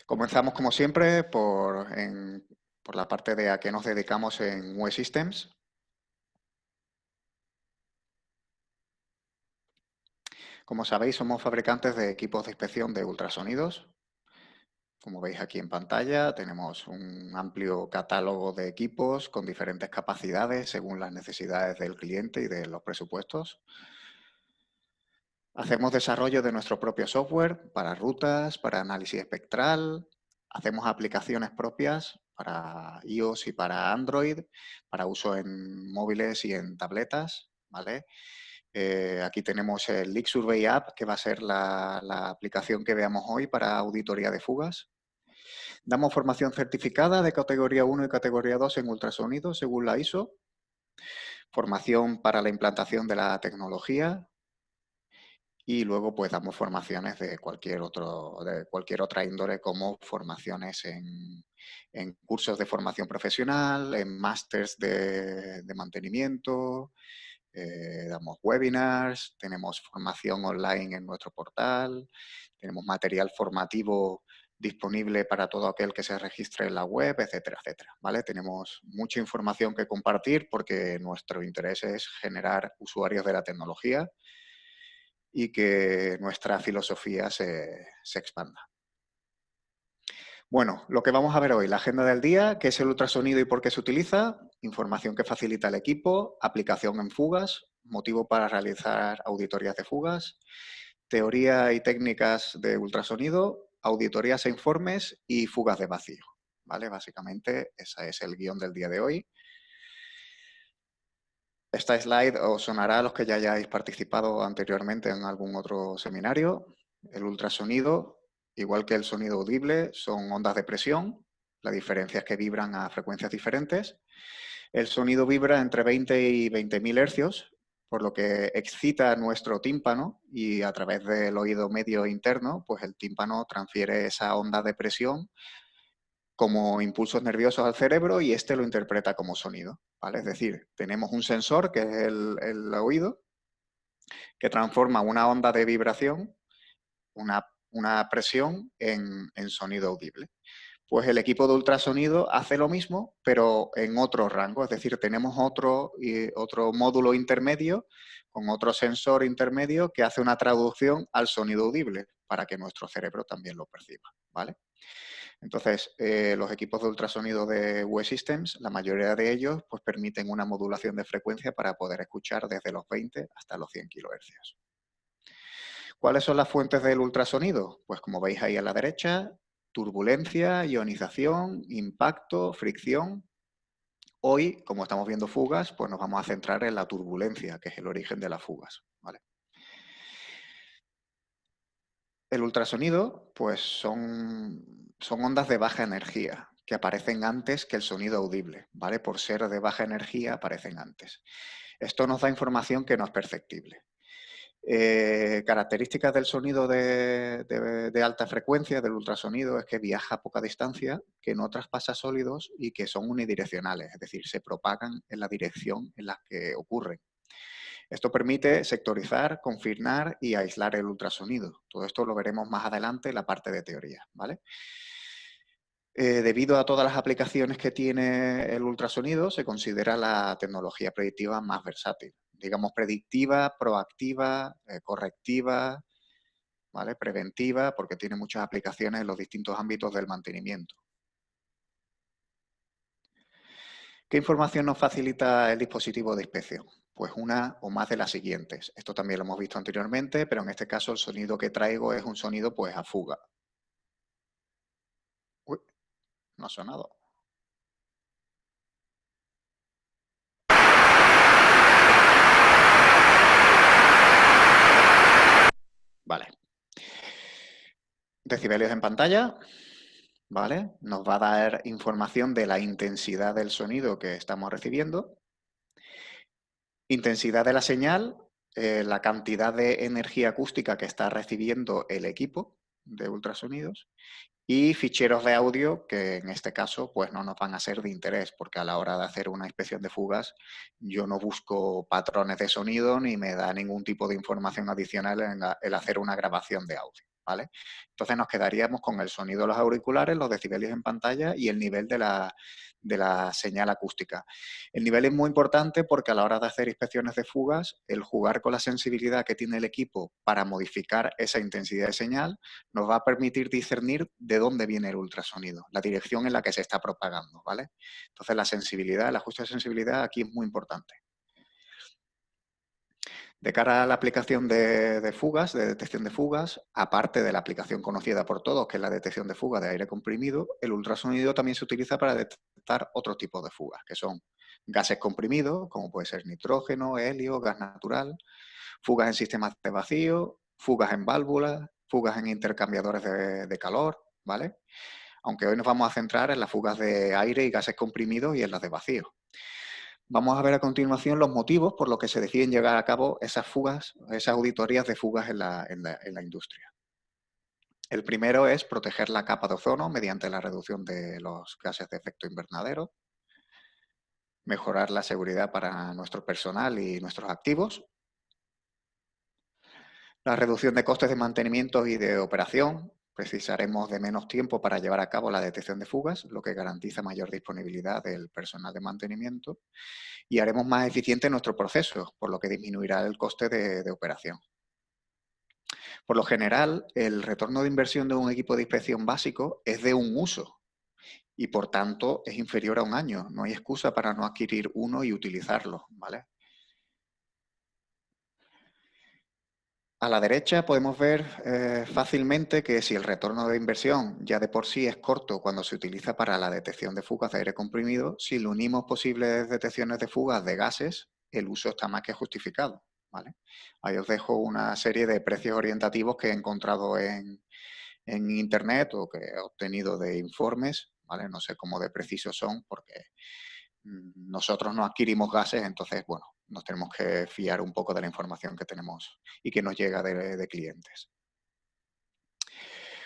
Comenzamos, como siempre, por la parte de a qué nos dedicamos en UE Systems. Como sabéis, somos fabricantes de equipos de inspección de ultrasonidos. Como veis aquí en pantalla, tenemos un amplio catálogo de equipos con diferentes capacidades según las necesidades del cliente y de los presupuestos. Hacemos desarrollo de nuestro propio software para rutas, para análisis espectral. Hacemos aplicaciones propias para iOS y para Android, para uso en móviles y en tabletas, ¿vale? Aquí tenemos el Leak Survey App, que va a ser la aplicación que veamos hoy para auditoría de fugas. Damos formación certificada de categoría 1 y categoría 2 en ultrasonido, según la ISO. Formación para la implantación de la tecnología. Y luego pues damos formaciones de cualquier otra índole, como formaciones en cursos de formación profesional, en másters de mantenimiento, damos webinars, tenemos formación online en nuestro portal, tenemos material formativo disponible para todo aquel que se registre en la web, etcétera, etcétera, ¿vale? Tenemos mucha información que compartir porque nuestro interés es generar usuarios de la tecnología y que nuestra filosofía se expanda. Bueno, lo que vamos a ver hoy, la agenda del día, qué es el ultrasonido y por qué se utiliza, información que facilita el equipo, aplicación en fugas, motivo para realizar auditorías de fugas, teoría y técnicas de ultrasonido, auditorías e informes y fugas de vacío. ¿Vale? Básicamente, ese es el guión del día de hoy. Esta slide os sonará a los que ya hayáis participado anteriormente en algún otro seminario. El ultrasonido, igual que el sonido audible, son ondas de presión. La diferencia es que vibran a frecuencias diferentes. El sonido vibra entre 20 y 20.000 hercios, por lo que excita nuestro tímpano y a través del oído medio interno, pues el tímpano transfiere esa onda de presión como impulsos nerviosos al cerebro y este lo interpreta como sonido, ¿vale? Es decir, tenemos un sensor, que es el oído, que transforma una onda de vibración, una presión, en sonido audible. Pues el equipo de ultrasonido hace lo mismo, pero en otro rango, es decir, tenemos otro módulo intermedio con otro sensor intermedio que hace una traducción al sonido audible para que nuestro cerebro también lo perciba, ¿vale? Entonces, los equipos de ultrasonido de UE Systems, la mayoría de ellos, pues permiten una modulación de frecuencia para poder escuchar desde los 20 hasta los 100 kHz. ¿Cuáles son las fuentes del ultrasonido? Pues como veis ahí a la derecha, turbulencia, ionización, impacto, fricción. Hoy, como estamos viendo fugas, pues nos vamos a centrar en la turbulencia, que es el origen de las fugas, ¿vale? El ultrasonido, pues son ondas de baja energía que aparecen antes que el sonido audible, ¿vale? Por ser de baja energía aparecen antes. Esto nos da información que no es perceptible. Características del sonido de alta frecuencia, del ultrasonido, es que viaja a poca distancia, que no traspasa sólidos y que son unidireccionales, es decir, se propagan en la dirección en la que ocurren. Esto permite sectorizar, confirmar y aislar el ultrasonido. Todo esto lo veremos más adelante en la parte de teoría, ¿vale? Debido a todas las aplicaciones que tiene el ultrasonido, se considera la tecnología predictiva más versátil. Digamos predictiva, proactiva, correctiva, ¿vale? Preventiva, porque tiene muchas aplicaciones en los distintos ámbitos del mantenimiento. ¿Qué información nos facilita el dispositivo de inspección? Pues una o más de las siguientes. Esto también lo hemos visto anteriormente, pero en este caso el sonido que traigo es un sonido pues a fuga. Uy, no ha sonado. Vale. Decibelios en pantalla, ¿vale? Nos va a dar información de la intensidad del sonido que estamos recibiendo. Intensidad de la señal, la cantidad de energía acústica que está recibiendo el equipo de ultrasonidos y ficheros de audio que en este caso pues no nos van a ser de interés porque a la hora de hacer una inspección de fugas yo no busco patrones de sonido ni me da ningún tipo de información adicional en el hacer una grabación de audio, ¿vale? Entonces nos quedaríamos con el sonido de los auriculares, los decibelios en pantalla y el nivel de la señal acústica. El nivel es muy importante porque a la hora de hacer inspecciones de fugas, el jugar con la sensibilidad que tiene el equipo para modificar esa intensidad de señal nos va a permitir discernir de dónde viene el ultrasonido, la dirección en la que se está propagando, ¿vale? Entonces la sensibilidad, el ajuste de sensibilidad aquí es muy importante. De cara a la aplicación de fugas, de detección de fugas, aparte de la aplicación conocida por todos, que es la detección de fugas de aire comprimido, el ultrasonido también se utiliza para detectar otro tipo de fugas, que son gases comprimidos, como puede ser nitrógeno, helio, gas natural, fugas en sistemas de vacío, fugas en válvulas, fugas en intercambiadores de calor, ¿vale? Aunque hoy nos vamos a centrar en las fugas de aire y gases comprimidos y en las de vacío. Vamos a ver a continuación los motivos por los que se deciden llevar a cabo esas fugas, esas auditorías de fugas en la industria. El primero es proteger la capa de ozono mediante la reducción de los gases de efecto invernadero, mejorar la seguridad para nuestro personal y nuestros activos, la reducción de costes de mantenimiento y de operación. Precisaremos de menos tiempo para llevar a cabo la detección de fugas, lo que garantiza mayor disponibilidad del personal de mantenimiento y haremos más eficiente nuestro proceso, por lo que disminuirá el coste de operación. Por lo general, el retorno de inversión de un equipo de inspección básico es de un uso y, por tanto, es inferior a un año. No hay excusa para no adquirir uno y utilizarlo, ¿vale? A la derecha podemos ver fácilmente que si el retorno de inversión ya de por sí es corto cuando se utiliza para la detección de fugas de aire comprimido, si le unimos posibles detecciones de fugas de gases, el uso está más que justificado, ¿vale? Ahí os dejo una serie de precios orientativos que he encontrado en internet o que he obtenido de informes, ¿vale? No sé cómo de precisos son porque nosotros no adquirimos gases, entonces, bueno, nos tenemos que fiar un poco de la información que tenemos y que nos llega de clientes.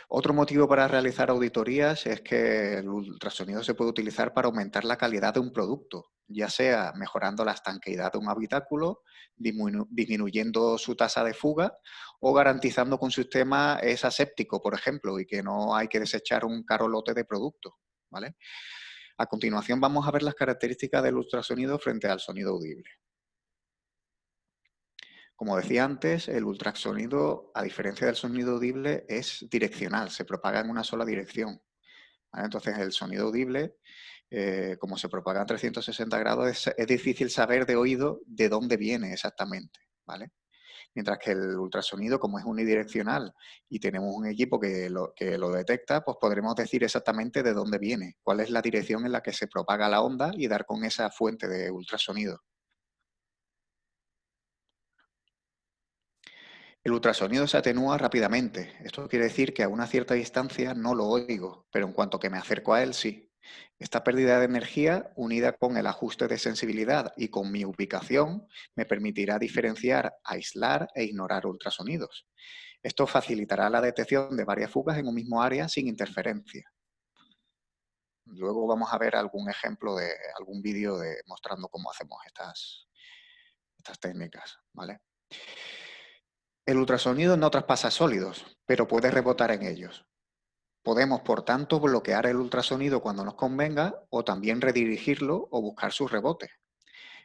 Otro motivo para realizar auditorías es que el ultrasonido se puede utilizar para aumentar la calidad de un producto, ya sea mejorando la estanqueidad de un habitáculo, disminuyendo su tasa de fuga o garantizando que un sistema es aséptico, por ejemplo, y que no hay que desechar un caro lote de producto, ¿vale? A continuación vamos a ver las características del ultrasonido frente al sonido audible. Como decía antes, el ultrasonido, a diferencia del sonido audible, es direccional, se propaga en una sola dirección, ¿vale? Entonces, el sonido audible, como se propaga en 360 grados, es difícil saber de oído de dónde viene exactamente, ¿vale? Mientras que el ultrasonido, como es unidireccional y tenemos un equipo que lo detecta, pues podremos decir exactamente de dónde viene, cuál es la dirección en la que se propaga la onda y dar con esa fuente de ultrasonido. El ultrasonido se atenúa rápidamente. Esto quiere decir que a una cierta distancia no lo oigo, pero en cuanto que me acerco a él, sí. Esta pérdida de energía, unida con el ajuste de sensibilidad y con mi ubicación, me permitirá diferenciar, aislar e ignorar ultrasonidos. Esto facilitará la detección de varias fugas en un mismo área sin interferencia. Luego vamos a ver algún ejemplo de algún vídeo mostrando cómo hacemos estas técnicas, ¿vale? El ultrasonido no traspasa sólidos, pero puede rebotar en ellos. Podemos, por tanto, bloquear el ultrasonido cuando nos convenga o también redirigirlo o buscar sus rebotes.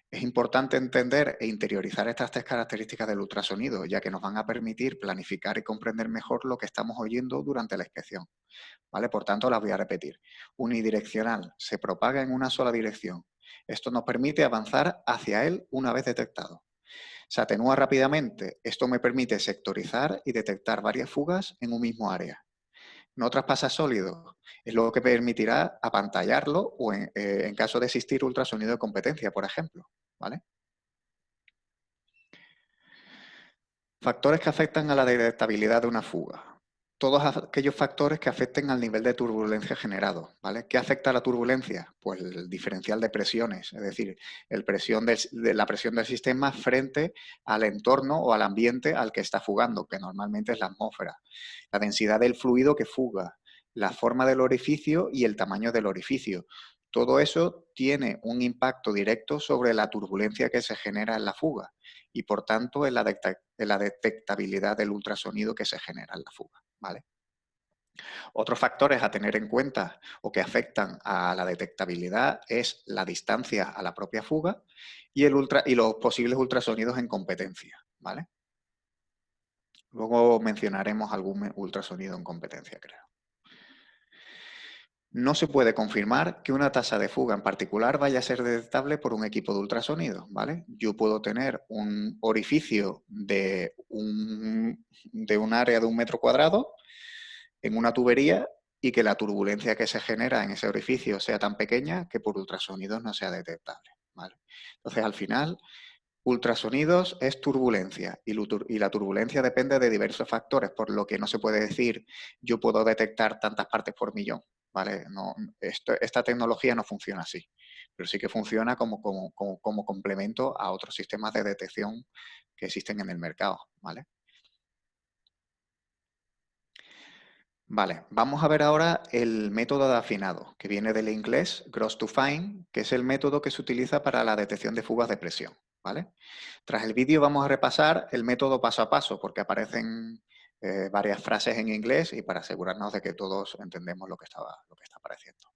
Es importante entender e interiorizar estas tres características del ultrasonido, ya que nos van a permitir planificar y comprender mejor lo que estamos oyendo durante la inspección, ¿vale? Por tanto, las voy a repetir. Unidireccional, se propaga en una sola dirección. Esto nos permite avanzar hacia él una vez detectado. Se atenúa rápidamente. Esto me permite sectorizar y detectar varias fugas en un mismo área. No traspasa sólidos. Es lo que permitirá apantallarlo o en caso de existir ultrasonido de competencia, por ejemplo, ¿vale? Factores que afectan a la detectabilidad de una fuga. Todos aquellos factores que afecten al nivel de turbulencia generado, ¿vale? ¿Qué afecta a la turbulencia? Pues el diferencial de presiones, es decir, la presión del sistema frente al entorno o al ambiente al que está fugando, que normalmente es la atmósfera. La densidad del fluido que fuga, la forma del orificio y el tamaño del orificio. Todo eso tiene un impacto directo sobre la turbulencia que se genera en la fuga y, por tanto, en la detectabilidad del ultrasonido que se genera en la fuga. ¿vale? Otros factores a tener en cuenta o que afectan a la detectabilidad es la distancia a la propia fuga y los posibles ultrasonidos en competencia, ¿vale? Luego mencionaremos algún ultrasonido en competencia, creo. No se puede confirmar que una tasa de fuga en particular vaya a ser detectable por un equipo de ultrasonido, ¿vale? Yo puedo tener un orificio de un área de 1 metro cuadrado en una tubería y que la turbulencia que se genera en ese orificio sea tan pequeña que por ultrasonidos no sea detectable, ¿vale? Entonces, al final, ultrasonidos es turbulencia y la turbulencia depende de diversos factores, por lo que no se puede decir yo puedo detectar tantas partes por millón, ¿vale? No, esta tecnología no funciona así, pero sí que funciona como complemento a otros sistemas de detección que existen en el mercado, ¿vale? Vale, vamos a ver ahora el método de afinado, que viene del inglés gross to fine, que es el método que se utiliza para la detección de fugas de presión, ¿vale? Tras el vídeo vamos a repasar el método paso a paso, porque aparecen varias frases en inglés y para asegurarnos de que todos entendemos lo que está apareciendo.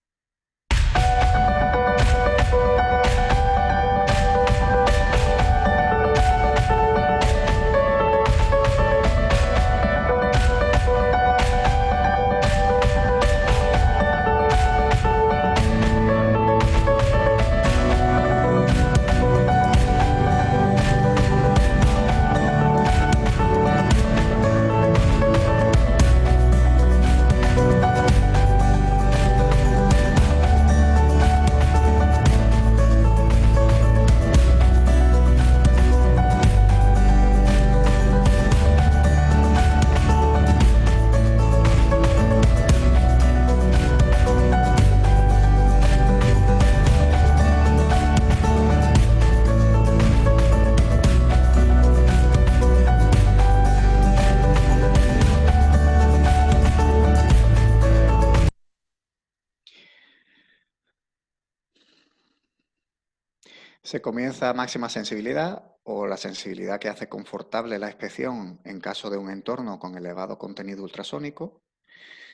Se comienza a máxima sensibilidad o la sensibilidad que hace confortable la inspección en caso de un entorno con elevado contenido ultrasónico.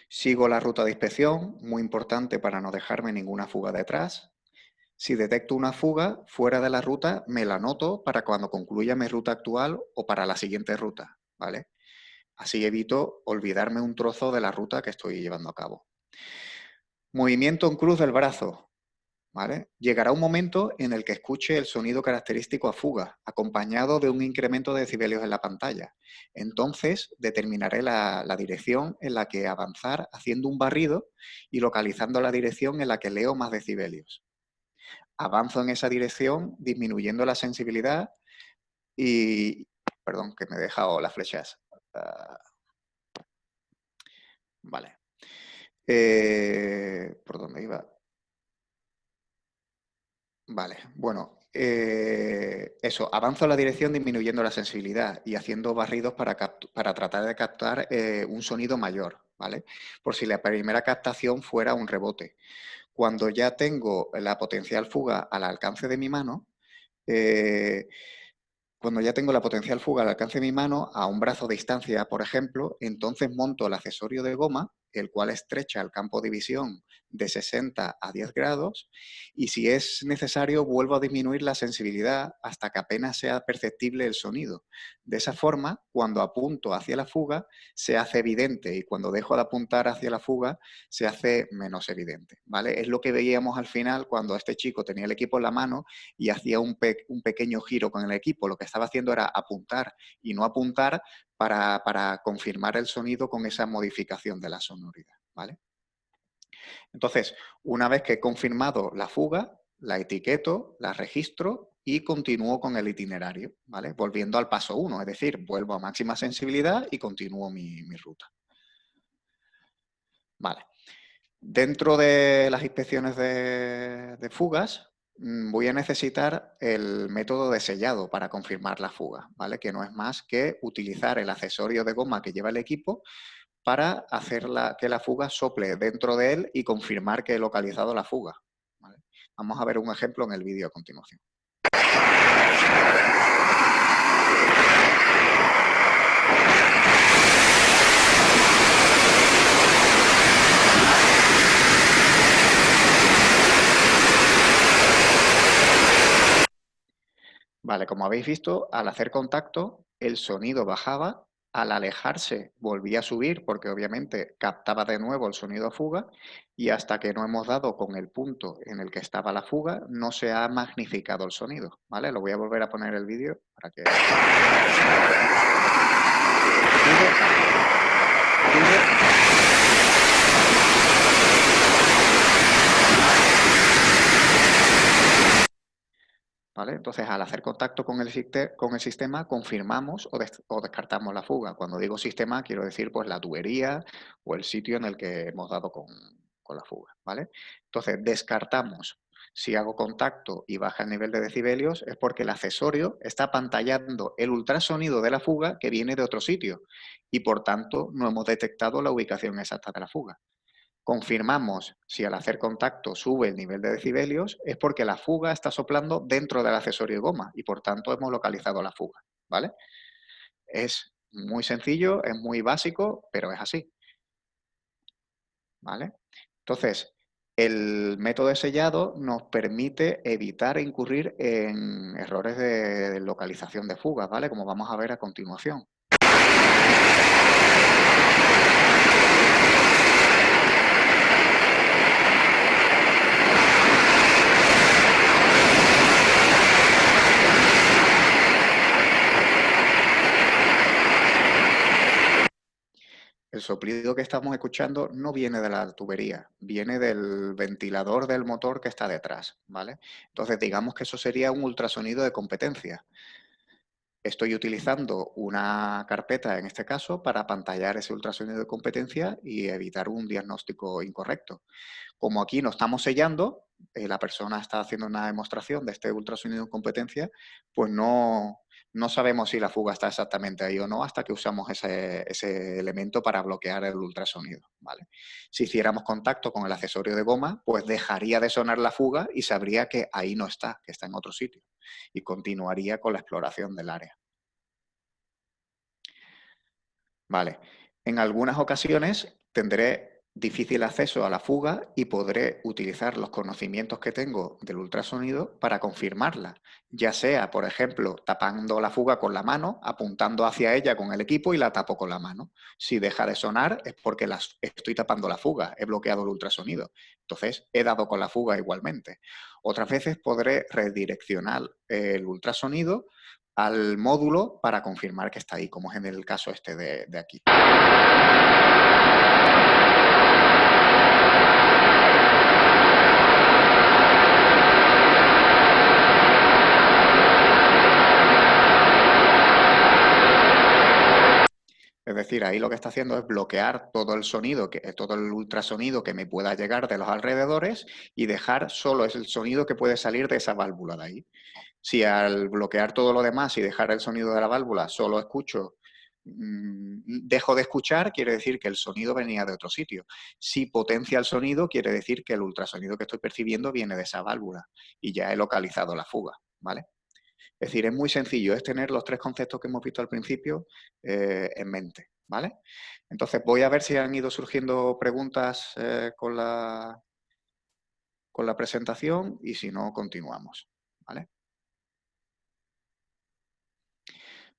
Sigo la ruta de inspección, muy importante para no dejarme ninguna fuga detrás. Si detecto una fuga fuera de la ruta, me la anoto para cuando concluya mi ruta actual o para la siguiente ruta, ¿vale? Así evito olvidarme un trozo de la ruta que estoy llevando a cabo. Movimiento en cruz del brazo, ¿vale? Llegará un momento en el que escuche el sonido característico a fuga, acompañado de un incremento de decibelios en la pantalla. Entonces, determinaré la dirección en la que avanzar haciendo un barrido y localizando la dirección en la que leo más decibelios. Avanzo en esa dirección disminuyendo la sensibilidad y... Perdón, que me he dejado las flechas. Vale. ¿Por dónde iba? Vale, bueno, eso, avanzo en la dirección disminuyendo la sensibilidad y haciendo barridos para tratar de captar un sonido mayor, ¿vale? Por si la primera captación fuera un rebote. Cuando ya tengo la potencial fuga al alcance de mi mano, eh, cuando ya tengo la potencial fuga al alcance de mi mano, a un brazo de distancia, por ejemplo, entonces monto el accesorio de goma, el cual estrecha el campo de visión de 60 a 10 grados, y si es necesario vuelvo a disminuir la sensibilidad hasta que apenas sea perceptible el sonido. De esa forma, cuando apunto hacia la fuga, se hace evidente, y cuando dejo de apuntar hacia la fuga, se hace menos evidente, ¿vale? Es lo que veíamos al final cuando este chico tenía el equipo en la mano y hacía un pequeño giro con el equipo. Lo que estaba haciendo era apuntar y no apuntar para confirmar el sonido con esa modificación de la sonoridad, ¿vale? Entonces, una vez que he confirmado la fuga, la etiqueto, la registro y continúo con el itinerario, ¿vale? Volviendo al paso 1, es decir, vuelvo a máxima sensibilidad y continúo mi ruta. Vale. Dentro de las inspecciones de fugas, voy a necesitar el método de sellado para confirmar la fuga, ¿vale? Que no es más que utilizar el accesorio de goma que lleva el equipo para hacer que la fuga sople dentro de él y confirmar que he localizado la fuga, ¿vale? Vamos a ver un ejemplo en el vídeo a continuación. Vale, como habéis visto, al hacer contacto, el sonido bajaba, al alejarse volvía a subir porque obviamente captaba de nuevo el sonido fuga y hasta que no hemos dado con el punto en el que estaba la fuga, no se ha magnificado el sonido, ¿vale? Lo voy a volver a poner el vídeo para que... ¿Vale? Entonces, al hacer contacto con el sistema, confirmamos o descartamos la fuga. Cuando digo sistema, quiero decir pues la tubería o el sitio en el que hemos dado con la fuga. ¿Vale? Entonces, descartamos. Si hago contacto y baja el nivel de decibelios, es porque el accesorio está pantallando el ultrasonido de la fuga que viene de otro sitio y, por tanto, no hemos detectado la ubicación exacta de la fuga. Confirmamos si al hacer contacto sube el nivel de decibelios, es porque la fuga está soplando dentro del accesorio de goma y por tanto hemos localizado la fuga, ¿vale? Es muy sencillo, es muy básico, pero es así, ¿vale? Entonces, el método de sellado nos permite evitar incurrir en errores de localización de fugas, ¿vale? Como vamos a ver a continuación. El soplido que estamos escuchando no viene de la tubería, viene del ventilador del motor que está detrás, ¿vale? Entonces, digamos que eso sería un ultrasonido de competencia. Estoy utilizando una carpeta, en este caso, para pantallar ese ultrasonido de competencia y evitar un diagnóstico incorrecto. Como aquí no estamos sellando, la persona está haciendo una demostración de este ultrasonido de competencia, pues no sabemos si la fuga está exactamente ahí o no hasta que usamos ese elemento para bloquear el ultrasonido, ¿vale? Si hiciéramos contacto con el accesorio de goma, pues dejaría de sonar la fuga y sabría que ahí no está, que está en otro sitio y continuaría con la exploración del área. Vale. En algunas ocasiones tendré difícil acceso a la fuga y podré utilizar los conocimientos que tengo del ultrasonido para confirmarla, ya sea, por ejemplo, tapando la fuga con la mano, apuntando hacia ella con el equipo y la tapo con la mano. Si deja de sonar es porque estoy tapando la fuga, he bloqueado el ultrasonido. Entonces, he dado con la fuga igualmente. Otras veces podré redireccionar el ultrasonido al módulo para confirmar que está ahí, como es en el caso este de aquí. Es decir, ahí lo que está haciendo es bloquear todo el sonido, todo el ultrasonido que me pueda llegar de los alrededores y dejar solo el sonido que puede salir de esa válvula de ahí. Si al bloquear todo lo demás y dejar el sonido de la válvula solo escucho, dejo de escuchar, quiere decir que el sonido venía de otro sitio. Si potencia el sonido, quiere decir que el ultrasonido que estoy percibiendo viene de esa válvula y ya he localizado la fuga, ¿vale? Es decir, es muy sencillo, es tener los tres conceptos que hemos visto al principio en mente, ¿vale? Entonces voy a ver si han ido surgiendo preguntas con la presentación y si no, continuamos, ¿vale?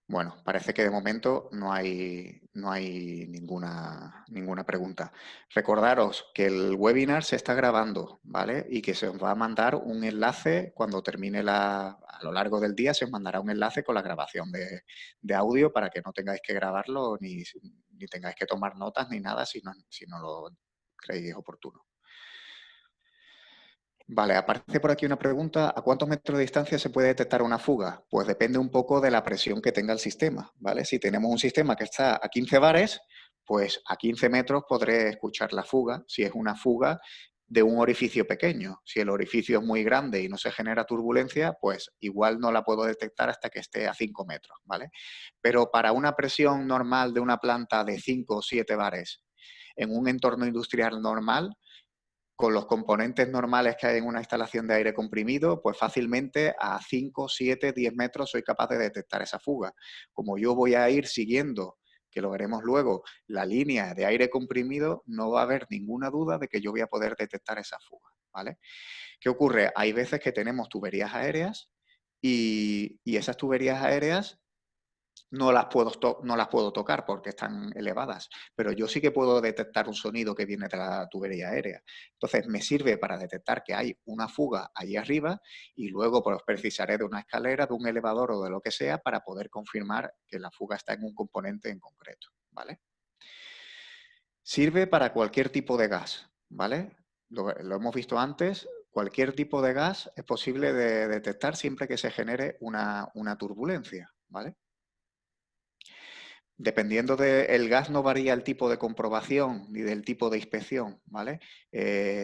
Bueno, parece que de momento no hay ninguna pregunta. Recordaros que el webinar se está grabando, ¿vale? Y que se os va a mandar un enlace cuando termine a lo largo del día, se os mandará un enlace con la grabación de audio para que no tengáis que grabarlo ni tengáis que tomar notas ni nada si no lo creéis oportuno. Vale, aparece por aquí una pregunta. ¿A cuántos metros de distancia se puede detectar una fuga? Pues depende un poco de la presión que tenga el sistema, ¿vale? Si tenemos un sistema que está a 15 bares, pues a 15 metros podré escuchar la fuga, si es una fuga de un orificio pequeño. Si el orificio es muy grande y no se genera turbulencia, pues igual no la puedo detectar hasta que esté a 5 metros, ¿vale? Pero para una presión normal de una planta de 5 o 7 bares en un entorno industrial normal, con los componentes normales que hay en una instalación de aire comprimido, pues fácilmente a 5, 7, 10 metros soy capaz de detectar esa fuga. Como yo voy a ir siguiendo, que lo veremos luego, la línea de aire comprimido, no va a haber ninguna duda de que yo voy a poder detectar esa fuga, ¿vale? ¿Qué ocurre? Hay veces que tenemos tuberías aéreas y esas tuberías aéreas no las puedo tocar porque están elevadas, pero yo sí que puedo detectar un sonido que viene de la tubería aérea. Entonces me sirve para detectar que hay una fuga ahí arriba y luego pues precisaré de una escalera, de un elevador o de lo que sea para poder confirmar que la fuga está en un componente en concreto, ¿vale? Sirve para cualquier tipo de gas, ¿vale? Lo hemos visto antes, cualquier tipo de gas es posible de detectar siempre que se genere una turbulencia, ¿vale? Dependiendo del gas no varía el tipo de comprobación ni del tipo de inspección, ¿vale?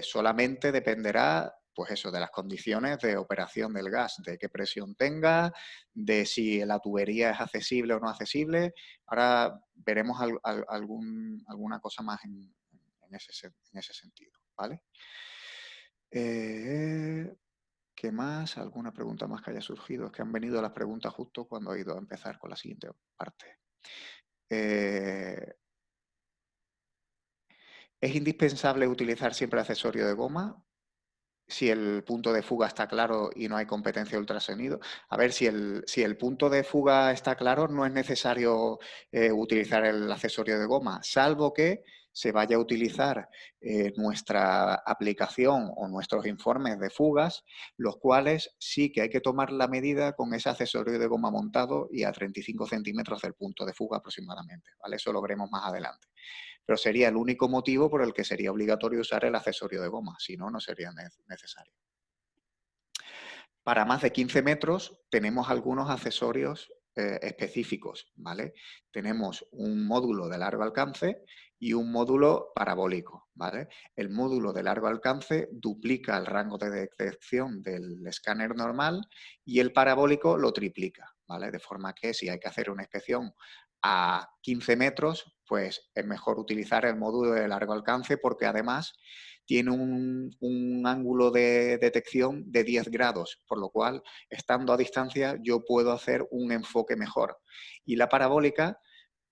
Solamente dependerá, pues eso, de las condiciones de operación del gas, de qué presión tenga, de si la tubería es accesible o no accesible. Ahora veremos alguna cosa más en ese sentido, ¿vale? ¿Qué más? ¿Alguna pregunta más que haya surgido? Es que han venido las preguntas justo cuando he ido a empezar con la siguiente parte. ¿Es indispensable utilizar siempre accesorio de goma? Si el punto de fuga está claro y no hay competencia de ultrasonido. A ver, si el punto de fuga está claro, no es necesario utilizar el accesorio de goma, salvo que se vaya a utilizar nuestra aplicación o nuestros informes de fugas, los cuales sí que hay que tomar la medida con ese accesorio de goma montado y a 35 centímetros del punto de fuga aproximadamente, ¿vale? Eso lo veremos más adelante. Pero sería el único motivo por el que sería obligatorio usar el accesorio de goma, si no, no sería necesario. Para más de 15 metros tenemos algunos accesorios específicos, ¿vale? Tenemos un módulo de largo alcance y un módulo parabólico, ¿vale? El módulo de largo alcance duplica el rango de detección del escáner normal y el parabólico lo triplica, ¿vale? De forma que si hay que hacer una inspección a 15 metros, pues es mejor utilizar el módulo de largo alcance porque además tiene un ángulo de detección de 10 grados, por lo cual, estando a distancia, yo puedo hacer un enfoque mejor. Y la parabólica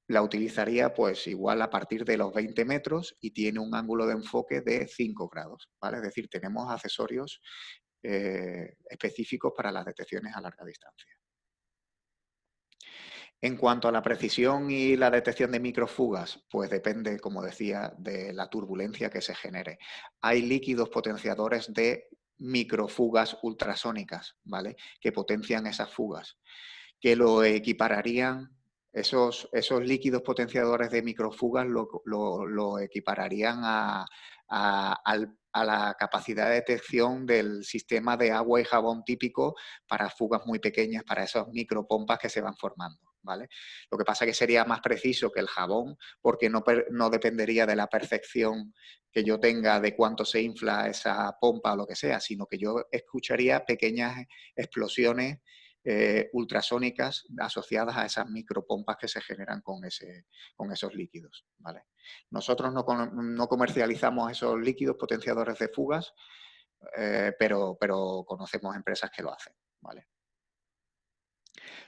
la utilizaría pues igual a partir de los 20 metros y tiene un ángulo de enfoque de 5 grados, ¿vale? Es decir, tenemos accesorios específicos para las detecciones a larga distancia. En cuanto a la precisión y la detección de microfugas, pues depende, como decía, de la turbulencia que se genere. Hay líquidos potenciadores de microfugas ultrasónicas, ¿vale? Que potencian esas fugas, que lo equipararían, esos líquidos potenciadores de microfugas lo equipararían a la capacidad de detección del sistema de agua y jabón típico para fugas muy pequeñas, para esas micropompas que se van formando, ¿vale? Lo que pasa es que sería más preciso que el jabón porque no dependería de la percepción que yo tenga de cuánto se infla esa pompa o lo que sea, sino que yo escucharía pequeñas explosiones ultrasónicas asociadas a esas micropompas que se generan con esos líquidos, ¿vale? Nosotros no comercializamos esos líquidos potenciadores de fugas, pero conocemos empresas que lo hacen, ¿vale?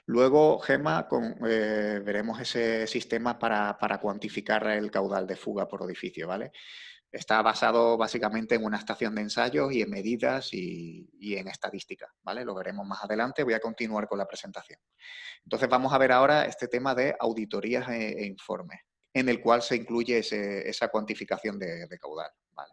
Luego, Gemma, veremos ese sistema para cuantificar el caudal de fuga por edificio, ¿vale? Está basado básicamente en una estación de ensayos y en medidas y en estadística, ¿vale? Lo veremos más adelante. Voy a continuar con la presentación. Entonces vamos a ver ahora este tema de auditorías e informes, en el cual se incluye esa cuantificación de caudal, ¿vale?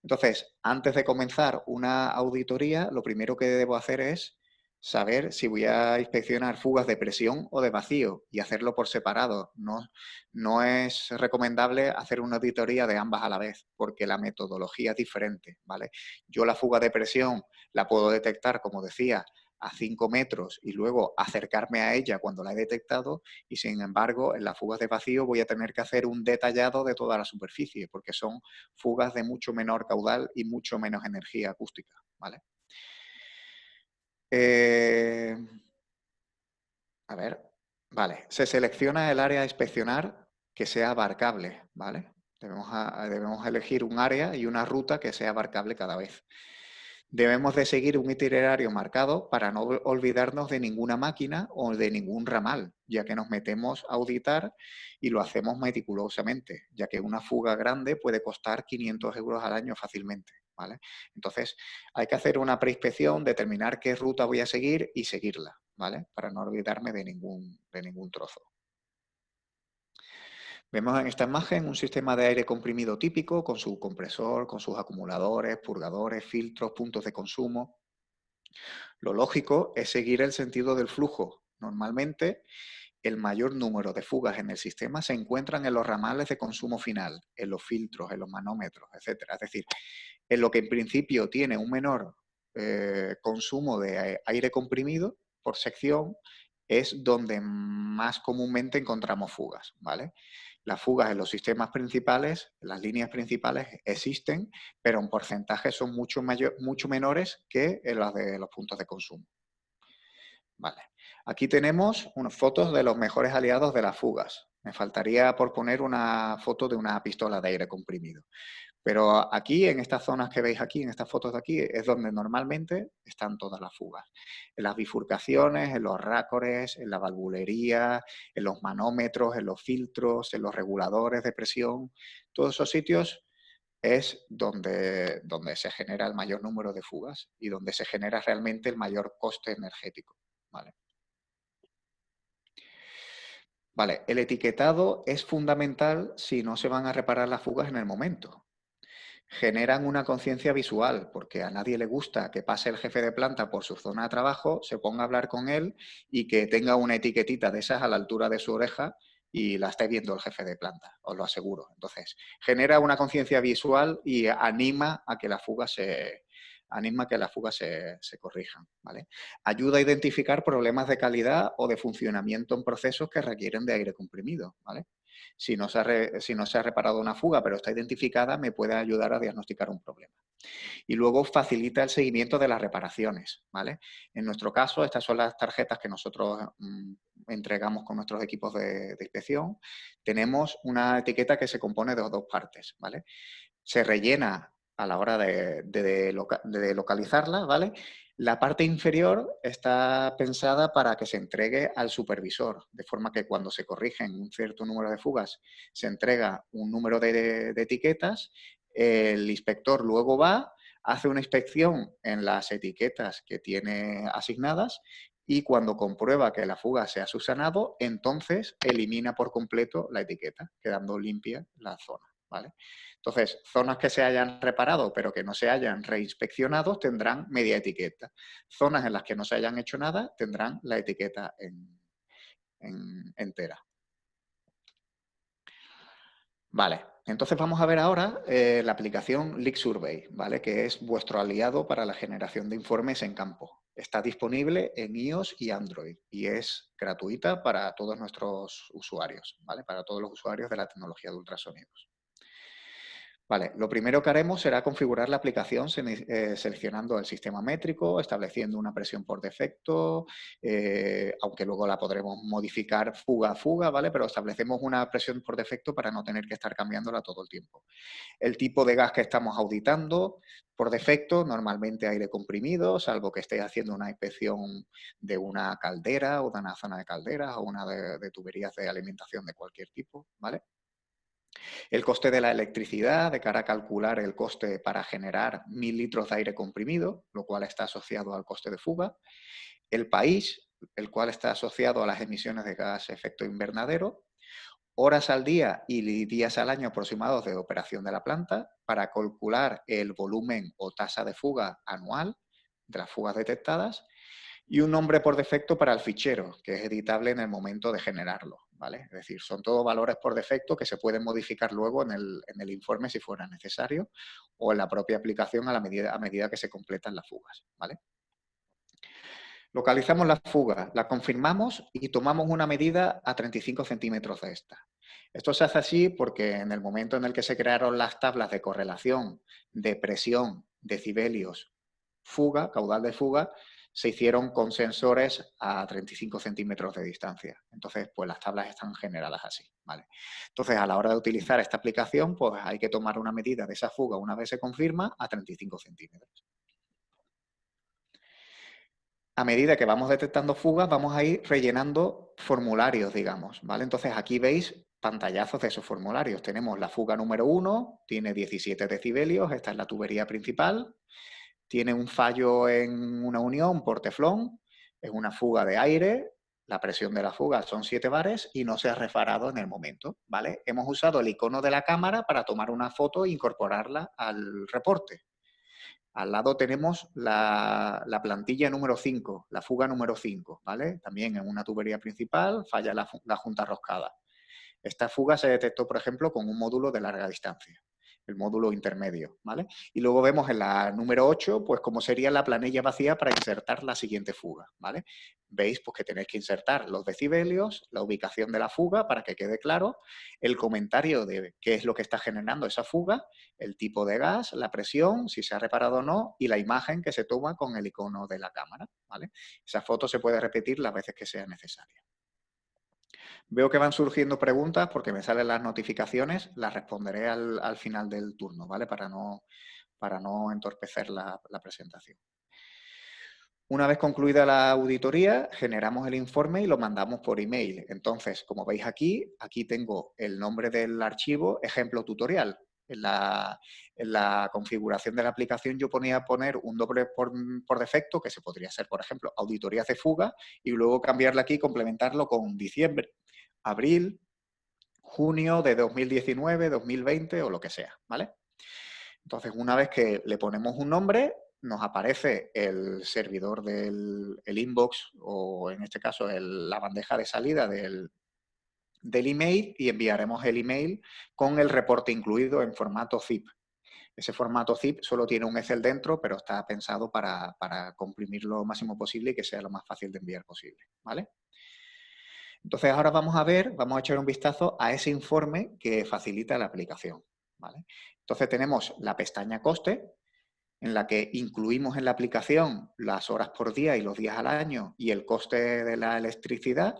Entonces, antes de comenzar una auditoría, lo primero que debo hacer es saber si voy a inspeccionar fugas de presión o de vacío y hacerlo por separado. No es recomendable hacer una auditoría de ambas a la vez porque la metodología es diferente, ¿vale? Yo la fuga de presión la puedo detectar, como decía, a 5 metros y luego acercarme a ella cuando la he detectado y sin embargo en las fugas de vacío voy a tener que hacer un detallado de toda la superficie porque son fugas de mucho menor caudal y mucho menos energía acústica, ¿vale? A ver, vale, se selecciona el área a inspeccionar que sea abarcable, ¿vale? Debemos elegir un área y una ruta que sea abarcable cada vez. Debemos de seguir un itinerario marcado para no olvidarnos de ninguna máquina o de ningún ramal, ya que nos metemos a auditar y lo hacemos meticulosamente, ya que una fuga grande puede costar 500 euros al año fácilmente, ¿vale? Entonces, hay que hacer una preinspección, determinar qué ruta voy a seguir y seguirla, ¿vale? Para no olvidarme de ningún trozo. Vemos en esta imagen un sistema de aire comprimido típico con su compresor, con sus acumuladores, purgadores, filtros, puntos de consumo. Lo lógico es seguir el sentido del flujo. Normalmente, el mayor número de fugas en el sistema se encuentran en los ramales de consumo final, en los filtros, en los manómetros, etcétera. Es decir, en lo que en principio tiene un menor consumo de aire comprimido por sección, es donde más comúnmente encontramos fugas, ¿vale? Las fugas en los sistemas principales, en las líneas principales, existen, pero en porcentaje son mucho menores que en las de los puntos de consumo. Vale. Aquí tenemos unas fotos de los mejores aliados de las fugas. Me faltaría por poner una foto de una pistola de aire comprimido. Pero aquí, en estas zonas que veis aquí, en estas fotos de aquí, es donde normalmente están todas las fugas. En las bifurcaciones, en los rácores, en la valvulería, en los manómetros, en los filtros, en los reguladores de presión. Todos esos sitios es donde se genera el mayor número de fugas y donde se genera realmente el mayor coste energético. ¿Vale? Vale, el etiquetado es fundamental si no se van a reparar las fugas en el momento. Generan una conciencia visual, porque a nadie le gusta que pase el jefe de planta por su zona de trabajo, se ponga a hablar con él y que tenga una etiquetita de esas a la altura de su oreja y la esté viendo el jefe de planta, os lo aseguro. Entonces, genera una conciencia visual y anima a que las fugas se corrijan, ¿vale? Ayuda a identificar problemas de calidad o de funcionamiento en procesos que requieren de aire comprimido, ¿vale? Si no se ha reparado una fuga, pero está identificada, me puede ayudar a diagnosticar un problema. Y luego facilita el seguimiento de las reparaciones, ¿vale? En nuestro caso, estas son las tarjetas que nosotros entregamos con nuestros equipos de inspección. Tenemos una etiqueta que se compone de dos partes, ¿vale? Se rellena a la hora de localizarla, ¿vale? La parte inferior está pensada para que se entregue al supervisor, de forma que cuando se corrigen un cierto número de fugas, se entrega un número de etiquetas, el inspector luego va, hace una inspección en las etiquetas que tiene asignadas y cuando comprueba que la fuga se ha subsanado, entonces elimina por completo la etiqueta, quedando limpia la zona, ¿vale? Entonces, zonas que se hayan reparado pero que no se hayan reinspeccionado tendrán media etiqueta. Zonas en las que no se hayan hecho nada tendrán la etiqueta entera. Vale, entonces vamos a ver ahora la aplicación Leak Survey, ¿vale? Que es vuestro aliado para la generación de informes en campo. Está disponible en iOS y Android y es gratuita para todos nuestros usuarios, ¿vale? Para todos los usuarios de la tecnología de ultrasonidos. Vale, lo primero que haremos será configurar la aplicación seleccionando el sistema métrico, estableciendo una presión por defecto, aunque luego la podremos modificar fuga a fuga, ¿vale? Pero establecemos una presión por defecto para no tener que estar cambiándola todo el tiempo. El tipo de gas que estamos auditando, por defecto, normalmente aire comprimido, salvo que estéis haciendo una inspección de una caldera o de una zona de calderas o una de tuberías de alimentación de cualquier tipo, ¿vale? El coste de la electricidad, de cara a calcular el coste para generar 1000 litros de aire comprimido, lo cual está asociado al coste de fuga. El país, el cual está asociado a las emisiones de gas efecto invernadero. Horas al día y días al año aproximados de operación de la planta para calcular el volumen o tasa de fuga anual de las fugas detectadas y un nombre por defecto para el fichero, que es editable en el momento de generarlo, ¿vale? Es decir, son todos valores por defecto que se pueden modificar luego en el informe si fuera necesario o en la propia aplicación a medida que se completan las fugas, ¿vale? Localizamos la fuga, la confirmamos y tomamos una medida a 35 centímetros de esta. Esto se hace así porque en el momento en el que se crearon las tablas de correlación de presión, decibelios, fuga, caudal de fuga, se hicieron con sensores a 35 centímetros de distancia. Entonces, pues las tablas están generadas así, ¿vale? Entonces, a la hora de utilizar esta aplicación, pues hay que tomar una medida de esa fuga una vez se confirma a 35 centímetros. a medida que vamos detectando fugas, vamos a ir rellenando formularios, digamos, ¿vale? Entonces aquí veis pantallazos de esos formularios. Tenemos la fuga número 1, tiene 17 decibelios, esta es la tubería principal, tiene un fallo en una unión por teflón, es una fuga de aire, la presión de la fuga son 7 bares y no se ha reparado en el momento, ¿vale? Hemos usado el icono de la cámara para tomar una foto e incorporarla al reporte. Al lado tenemos la plantilla número 5, la fuga número 5, ¿vale? También en una tubería principal falla la junta roscada. Esta fuga se detectó, por ejemplo, con un módulo de larga distancia, el módulo intermedio, ¿vale? Y luego vemos en la número 8, pues cómo sería la planilla vacía para insertar la siguiente fuga, ¿vale? Veis pues, que tenéis que insertar los decibelios, la ubicación de la fuga para que quede claro, el comentario de qué es lo que está generando esa fuga, el tipo de gas, la presión, si se ha reparado o no, y la imagen que se toma con el icono de la cámara, ¿vale? Esa foto se puede repetir las veces que sea necesaria. Veo que van surgiendo preguntas porque me salen las notificaciones, las responderé al final del turno, ¿vale? Para no entorpecer la presentación. Una vez concluida la auditoría, generamos el informe y lo mandamos por email. Entonces, como veis aquí tengo el nombre del archivo ejemplo tutorial. En la configuración de la aplicación yo ponía poner un doble por defecto, que se podría ser, por ejemplo, auditorías de fuga, y luego cambiarle aquí y complementarlo con diciembre, abril, junio de 2019, 2020 o lo que sea, ¿vale? Entonces, una vez que le ponemos un nombre, nos aparece el servidor el inbox o en este caso la bandeja de salida del email y enviaremos el email con el reporte incluido en formato zip. Ese formato zip solo tiene un Excel dentro, pero está pensado para comprimir lo máximo posible y que sea lo más fácil de enviar posible, ¿vale? Entonces ahora vamos a echar un vistazo a ese informe que facilita la aplicación, ¿vale? Entonces tenemos la pestaña coste, en la que incluimos en la aplicación las horas por día y los días al año y el coste de la electricidad.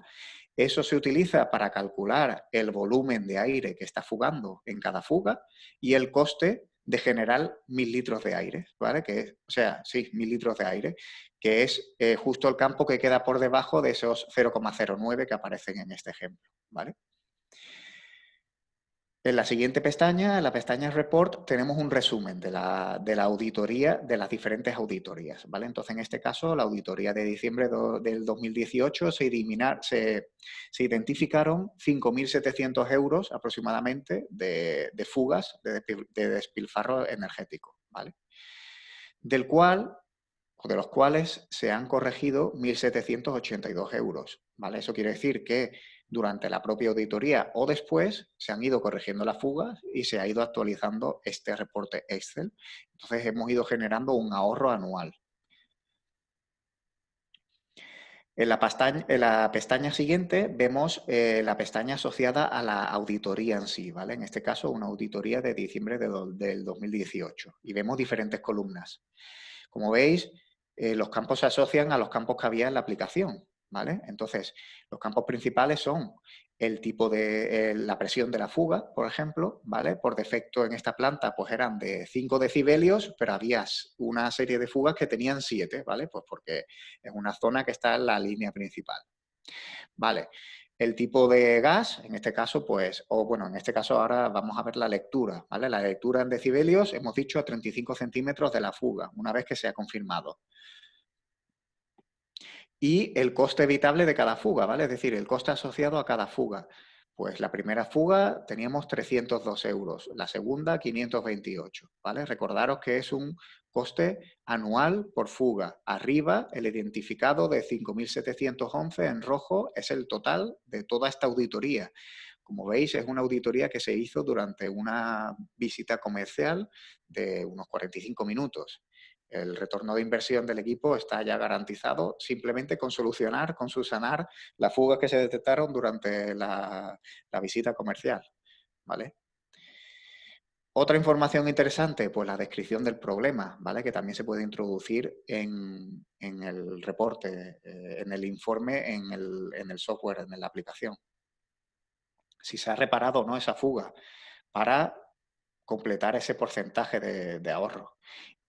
Eso se utiliza para calcular el volumen de aire que está fugando en cada fuga y el coste de generar 1000 litros de aire, ¿vale? O sea, sí, 1000 litros de aire, que es justo el campo que queda por debajo de esos 0,09 que aparecen en este ejemplo, ¿vale? En la siguiente pestaña, en la pestaña Report, tenemos un resumen de la auditoría, de las diferentes auditorías, ¿vale? Entonces, en este caso, la auditoría de diciembre del 2018 se identificaron 5.700 euros aproximadamente de fugas de despilfarro energético, ¿vale? Del cual o de los cuales se han corregido 1.782 euros. ¿Vale? Eso quiere decir que durante la propia auditoría o después se han ido corrigiendo las fugas y se ha ido actualizando este reporte Excel. Entonces hemos ido generando un ahorro anual. En la pestaña siguiente vemos la pestaña asociada a la auditoría en sí, ¿vale? En este caso, una auditoría de diciembre del 2018. Y vemos diferentes columnas. Como veis, los campos se asocian a los campos que había en la aplicación, ¿vale? Entonces, los campos principales son el tipo de la presión de la fuga, por ejemplo, ¿vale? Por defecto en esta planta pues eran de 5 decibelios, pero había una serie de fugas que tenían 7, ¿vale? Pues porque es una zona que está en la línea principal, ¿vale? El tipo de gas, en este caso, pues, o bueno, en este caso ahora vamos a ver la lectura, ¿vale? La lectura en decibelios, hemos dicho a 35 centímetros de la fuga, una vez que se ha confirmado. Y el coste evitable de cada fuga, ¿vale? Es decir, el coste asociado a cada fuga. Pues la primera fuga teníamos 302 euros, la segunda 528, ¿vale? Recordaros que es un coste anual por fuga. Arriba, el identificado de 5.711 en rojo es el total de toda esta auditoría. Como veis, es una auditoría que se hizo durante una visita comercial de unos 45 minutos. El retorno de inversión del equipo está ya garantizado simplemente con solucionar, con subsanar las fugas que se detectaron durante la visita comercial, ¿vale? Otra información interesante, pues la descripción del problema, ¿vale? Que también se puede introducir en el reporte, en el informe, en el software, en la aplicación. Si se ha reparado o no esa fuga para completar ese porcentaje de ahorro.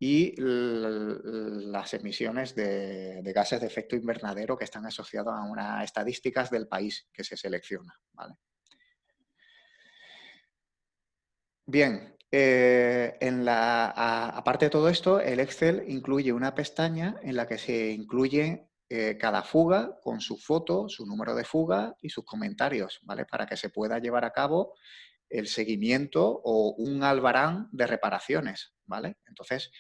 y las emisiones de gases de efecto invernadero que están asociados a unas estadísticas del país que se selecciona, ¿vale? Bien, aparte de todo esto, el Excel incluye una pestaña en la que se incluye cada fuga con su foto, su número de fuga y sus comentarios, ¿vale? Para que se pueda llevar a cabo el seguimiento o un albarán de reparaciones, ¿vale? Entonces,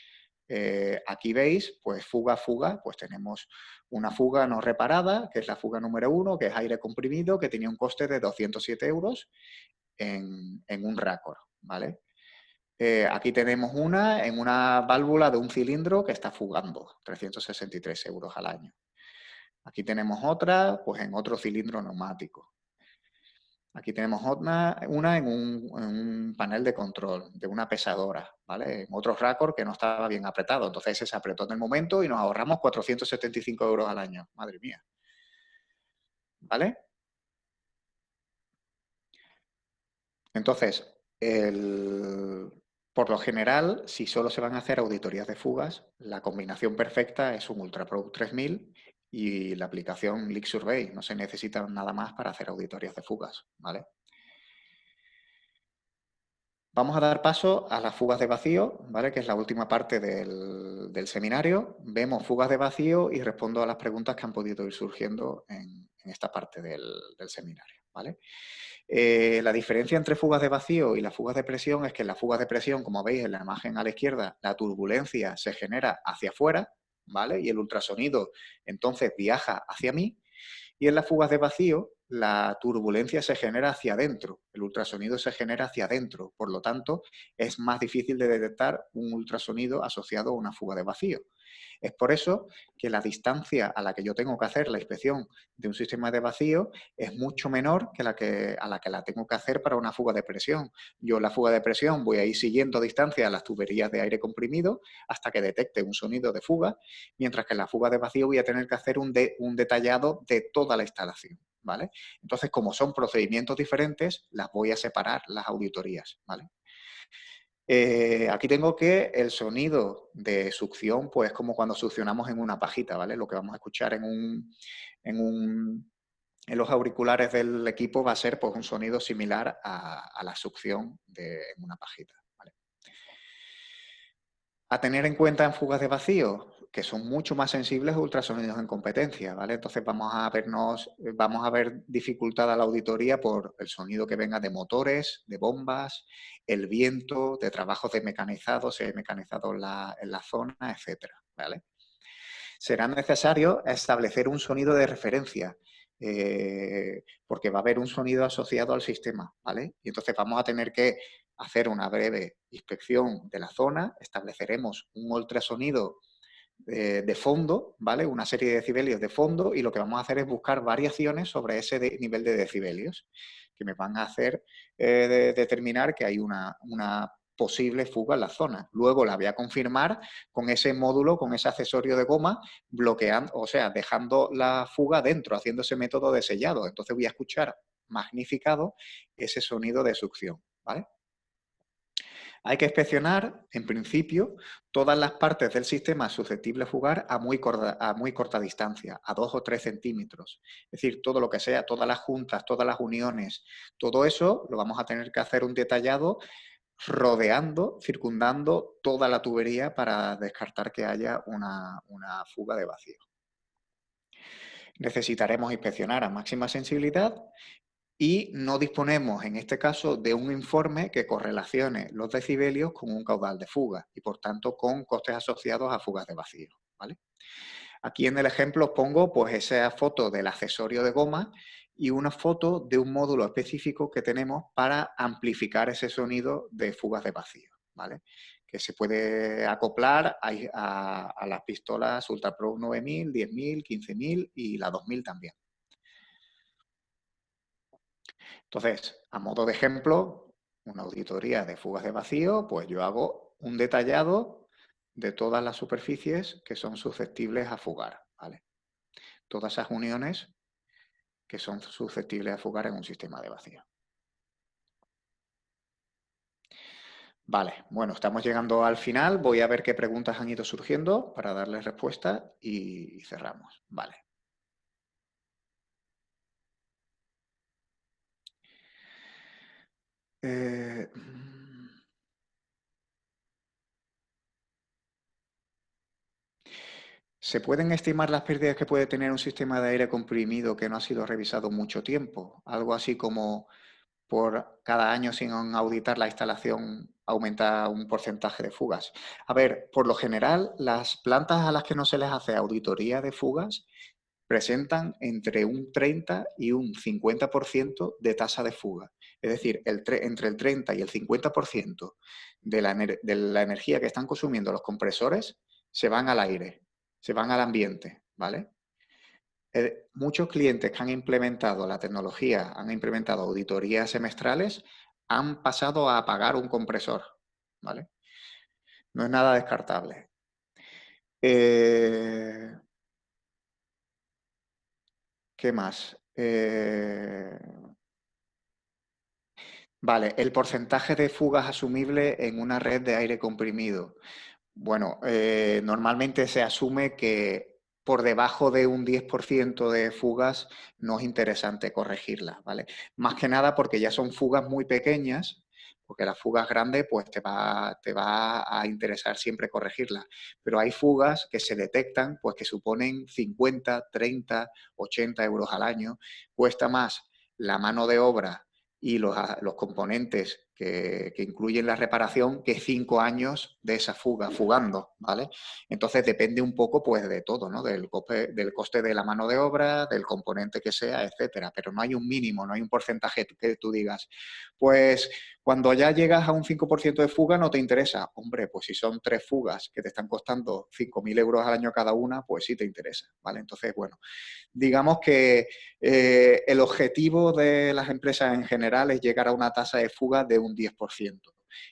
aquí veis, pues fuga a fuga, pues tenemos una fuga no reparada, que es la fuga número 1, que es aire comprimido, que tenía un coste de 207 euros en un récord, ¿vale? Aquí tenemos una en una válvula de un cilindro que está fugando, 363 euros al año. Aquí tenemos otra, pues en otro cilindro neumático. Aquí tenemos una en un panel de control de una pesadora, ¿vale? En otro récord que no estaba bien apretado. Entonces ese se apretó en el momento y nos ahorramos 475 euros al año. Madre mía. ¿Vale? Entonces, por lo general, si solo se van a hacer auditorías de fugas, la combinación perfecta es un UltraPro 3000 y la aplicación Leak Survey. No se necesita nada más para hacer auditorías de fugas, ¿vale? Vamos a dar paso a las fugas de vacío, ¿vale? Que es la última parte del seminario. Vemos fugas de vacío y respondo a las preguntas que han podido ir surgiendo en esta parte del seminario, ¿vale? La diferencia entre fugas de vacío y las fugas de presión es que en las fugas de presión, como veis en la imagen a la izquierda, la turbulencia se genera hacia afuera, ¿vale? Y el ultrasonido entonces viaja hacia mí. Y en las fugas de vacío, la turbulencia se genera hacia adentro, el ultrasonido se genera hacia adentro, por lo tanto, es más difícil de detectar un ultrasonido asociado a una fuga de vacío. Es por eso que la distancia a la que yo tengo que hacer la inspección de un sistema de vacío es mucho menor que a la que la tengo que hacer para una fuga de presión. Yo en la fuga de presión voy a ir siguiendo a distancia las tuberías de aire comprimido hasta que detecte un sonido de fuga, mientras que en la fuga de vacío voy a tener que hacer un detallado de toda la instalación, ¿vale? Entonces, como son procedimientos diferentes, las voy a separar, las auditorías, ¿vale? Aquí tengo que el sonido de succión, pues como cuando succionamos en una pajita, ¿vale? Lo que vamos a escuchar en, un, en los auriculares del equipo va a ser pues un sonido similar a la succión en una pajita, ¿vale? A tener en cuenta en fugas de vacío, que son mucho más sensibles a ultrasonidos en competencia, ¿vale? Entonces vamos a ver dificultada la auditoría por el sonido que venga de motores, de bombas, el viento, de trabajos de mecanizados, si hay mecanizados en la zona, etcétera, ¿vale? Será necesario establecer un sonido de referencia, porque va a haber un sonido asociado al sistema, ¿vale? Y entonces vamos a tener que hacer una breve inspección de la zona, estableceremos un ultrasonido de fondo, ¿vale? Una serie de decibelios de fondo y lo que vamos a hacer es buscar variaciones sobre ese nivel de decibelios que me van a hacer determinar que hay una posible fuga en la zona. Luego la voy a confirmar con ese módulo, con ese accesorio de goma, bloqueando, o sea, dejando la fuga dentro, haciendo ese método de sellado. Entonces voy a escuchar magnificado ese sonido de succión, ¿vale? Hay que inspeccionar, en principio, todas las partes del sistema susceptibles de fugar a muy corta distancia, a 2 o 3 centímetros. Es decir, todo lo que sea, todas las juntas, todas las uniones, todo eso lo vamos a tener que hacer un detallado rodeando, circundando toda la tubería para descartar que haya una fuga de vacío. Necesitaremos inspeccionar a máxima sensibilidad y no disponemos, en este caso, de un informe que correlacione los decibelios con un caudal de fuga y, por tanto, con costes asociados a fugas de vacío, ¿vale? Aquí en el ejemplo os pongo pues, esa foto del accesorio de goma y una foto de un módulo específico que tenemos para amplificar ese sonido de fugas de vacío, ¿vale? Que se puede acoplar a las pistolas UltraPro 9000, 10000, 15000 y la 2000 también. Entonces, a modo de ejemplo, una auditoría de fugas de vacío, pues yo hago un detallado de todas las superficies que son susceptibles a fugar, ¿vale? Todas esas uniones que son susceptibles a fugar en un sistema de vacío. Vale, bueno, estamos llegando al final. Voy a ver qué preguntas han ido surgiendo para darles respuesta y cerramos. Vale. Eh, ¿Se pueden estimar las pérdidas que puede tener un sistema de aire comprimido que no ha sido revisado mucho tiempo? Algo así como por cada año sin auditar la instalación aumenta un porcentaje de fugas. A ver, por lo general, las plantas a las que no se les hace auditoría de fugas presentan entre un 30 y un 50% de tasa de fuga. Es decir, entre el 30 y el 50% de la energía que están consumiendo los compresores se van al aire, se van al ambiente, ¿vale? Muchos clientes que han implementado la tecnología, han implementado auditorías semestrales, han pasado a apagar un compresor, ¿vale? No es nada descartable. ¿Qué más? Vale, el porcentaje de fugas asumible en una red de aire comprimido. Bueno, normalmente se asume que por debajo de un 10% de fugas no es interesante corregirlas, ¿vale? Más que nada porque ya son fugas muy pequeñas, porque las fugas grandes pues te va a interesar siempre corregirlas. Pero hay fugas que se detectan pues que suponen 50, 30, 80 euros al año. Cuesta más la mano de obra y los componentes que incluyen la reparación que 5 años de esa fuga, fugando, ¿vale? Entonces depende un poco pues de todo, ¿no? Del coste de la mano de obra, del componente que sea, etcétera. Pero no hay un mínimo, no hay un porcentaje que tú digas, pues cuando ya llegas a un 5% de fuga no te interesa. Hombre, pues si son 3 fugas que te están costando 5.000 euros al año cada una, pues sí te interesa, ¿vale? Entonces, bueno, digamos que el objetivo de las empresas en general es llegar a una tasa de fuga de un 10%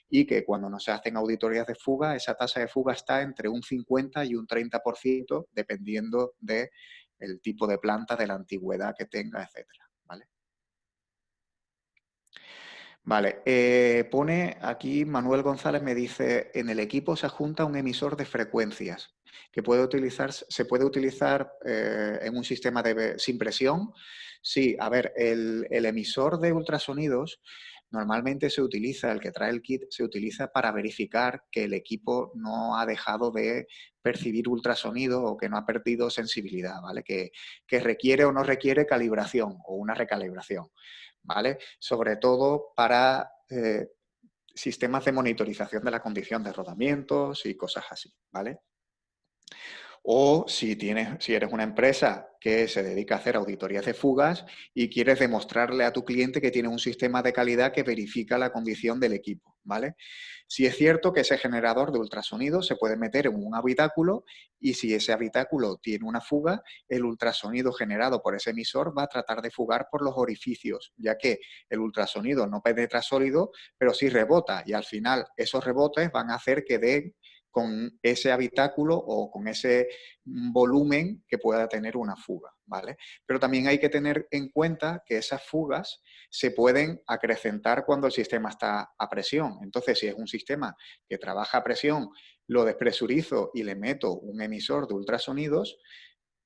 y que cuando no se hacen auditorías de fuga, esa tasa de fuga está entre un 50 y un 30%, dependiendo del tipo de planta, de la antigüedad que tenga, etcétera, ¿vale? Vale, pone aquí Manuel González, me dice, en el equipo se adjunta un emisor de frecuencias que se puede utilizar en un sistema sin presión. Sí, a ver, el emisor de ultrasonidos normalmente se utiliza, el que trae el kit, se utiliza para verificar que el equipo no ha dejado de percibir ultrasonido o que no ha perdido sensibilidad, ¿vale? Que requiere o no requiere calibración o una recalibración. ¿Vale? Sobre todo para sistemas de monitorización de la condición de rodamientos y cosas así, ¿vale? O si eres una empresa que se dedica a hacer auditorías de fugas y quieres demostrarle a tu cliente que tiene un sistema de calidad que verifica la condición del equipo, ¿vale? Si es cierto que ese generador de ultrasonido se puede meter en un habitáculo y si ese habitáculo tiene una fuga, el ultrasonido generado por ese emisor va a tratar de fugar por los orificios, ya que el ultrasonido no penetra sólido, pero sí rebota y al final esos rebotes van a hacer que den con ese habitáculo o con ese volumen que pueda tener una fuga, ¿vale? Pero también hay que tener en cuenta que esas fugas se pueden acrecentar cuando el sistema está a presión. Entonces, si es un sistema que trabaja a presión, lo despresurizo y le meto un emisor de ultrasonidos,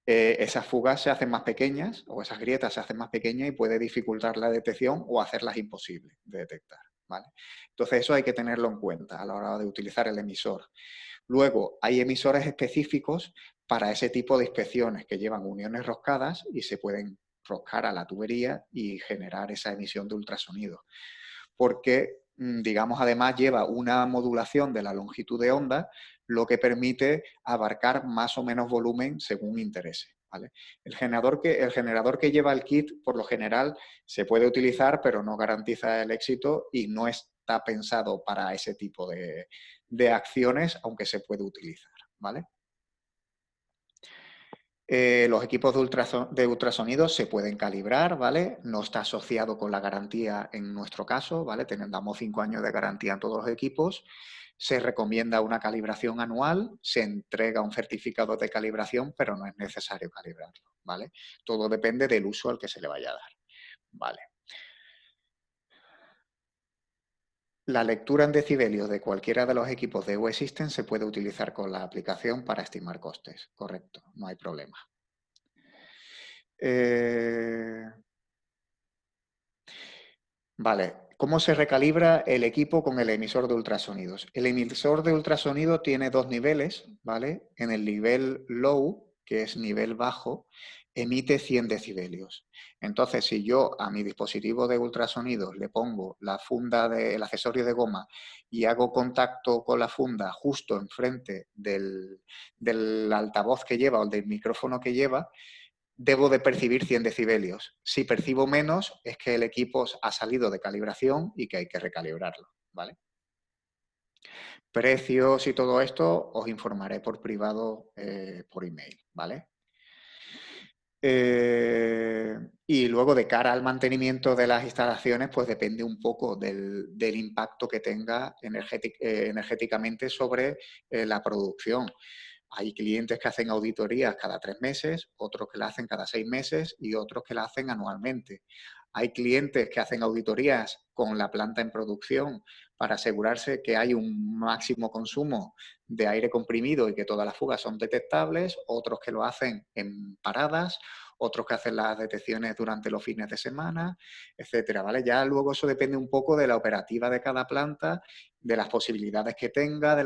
esas fugas se hacen más pequeñas o esas grietas se hacen más pequeñas y puede dificultar la detección o hacerlas imposibles de detectar, ¿vale? Entonces, eso hay que tenerlo en cuenta a la hora de utilizar el emisor. Luego, hay emisores específicos para ese tipo de inspecciones que llevan uniones roscadas y se pueden roscar a la tubería y generar esa emisión de ultrasonido. Porque, digamos, además lleva una modulación de la longitud de onda, lo que permite abarcar más o menos volumen según interese. ¿Vale? El generador que lleva el kit, por lo general, se puede utilizar, pero no garantiza el éxito y no está pensado para ese tipo de acciones, aunque se puede utilizar, ¿vale? Los equipos de ultrasonido se pueden calibrar, ¿vale? No está asociado con la garantía en nuestro caso, ¿vale? Damos 5 años de garantía en todos los equipos. Se recomienda una calibración anual, se entrega un certificado de calibración, pero no es necesario calibrarlo, ¿vale? Todo depende del uso al que se le vaya a dar, ¿vale? La lectura en decibelios de cualquiera de los equipos de UE System se puede utilizar con la aplicación para estimar costes. Correcto, no hay problema. Vale, ¿cómo se recalibra el equipo con el emisor de ultrasonidos? El emisor de ultrasonido tiene dos niveles, ¿vale? En el nivel low, que es nivel bajo, emite 100 decibelios. Entonces, si yo a mi dispositivo de ultrasonidos le pongo la funda del accesorio de goma y hago contacto con la funda justo enfrente del altavoz que lleva o del micrófono que lleva, debo de percibir 100 decibelios. Si percibo menos, es que el equipo ha salido de calibración y que hay que recalibrarlo, ¿vale? Precios y todo esto os informaré por privado por email, ¿vale? Y luego de cara al mantenimiento de las instalaciones, pues depende un poco del impacto que tenga energéticamente sobre la producción. Hay clientes que hacen auditorías cada 3 meses, otros que la hacen cada 6 meses y otros que la hacen anualmente. Hay clientes que hacen auditorías con la planta en producción para asegurarse que hay un máximo consumo de aire comprimido y que todas las fugas son detectables, otros que lo hacen en paradas, otros que hacen las detecciones durante los fines de semana, etcétera, ¿vale? Ya luego eso depende un poco de la operativa de cada planta, de las posibilidades que tenga, de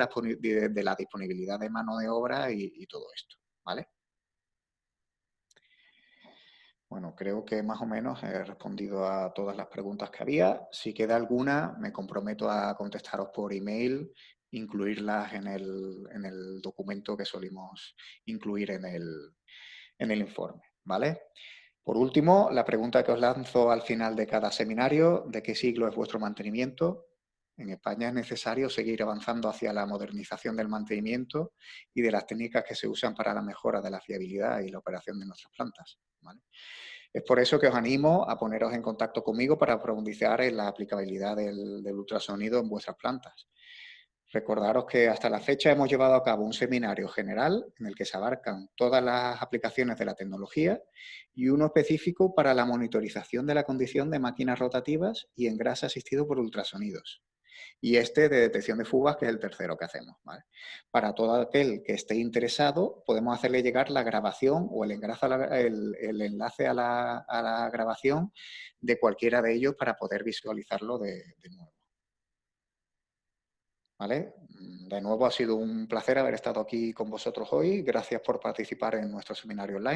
la disponibilidad de mano de obra y todo esto, ¿vale? Bueno, creo que más o menos he respondido a todas las preguntas que había. Si queda alguna, me comprometo a contestaros por email, incluirlas en el documento que solimos incluir en el informe, ¿vale? Por último, la pregunta que os lanzo al final de cada seminario: ¿de qué siglo es vuestro mantenimiento? En España es necesario seguir avanzando hacia la modernización del mantenimiento y de las técnicas que se usan para la mejora de la fiabilidad y la operación de nuestras plantas, ¿vale? Es por eso que os animo a poneros en contacto conmigo para profundizar en la aplicabilidad del ultrasonido en vuestras plantas. Recordaros que hasta la fecha hemos llevado a cabo un seminario general en el que se abarcan todas las aplicaciones de la tecnología y uno específico para la monitorización de la condición de máquinas rotativas y engrase asistido por ultrasonidos. Y este de detección de fugas, que es el tercero que hacemos, ¿vale? Para todo aquel que esté interesado, podemos hacerle llegar la grabación o el enlace a la grabación de cualquiera de ellos para poder visualizarlo de nuevo. ¿Vale? De nuevo, ha sido un placer haber estado aquí con vosotros hoy. Gracias por participar en nuestro seminario online.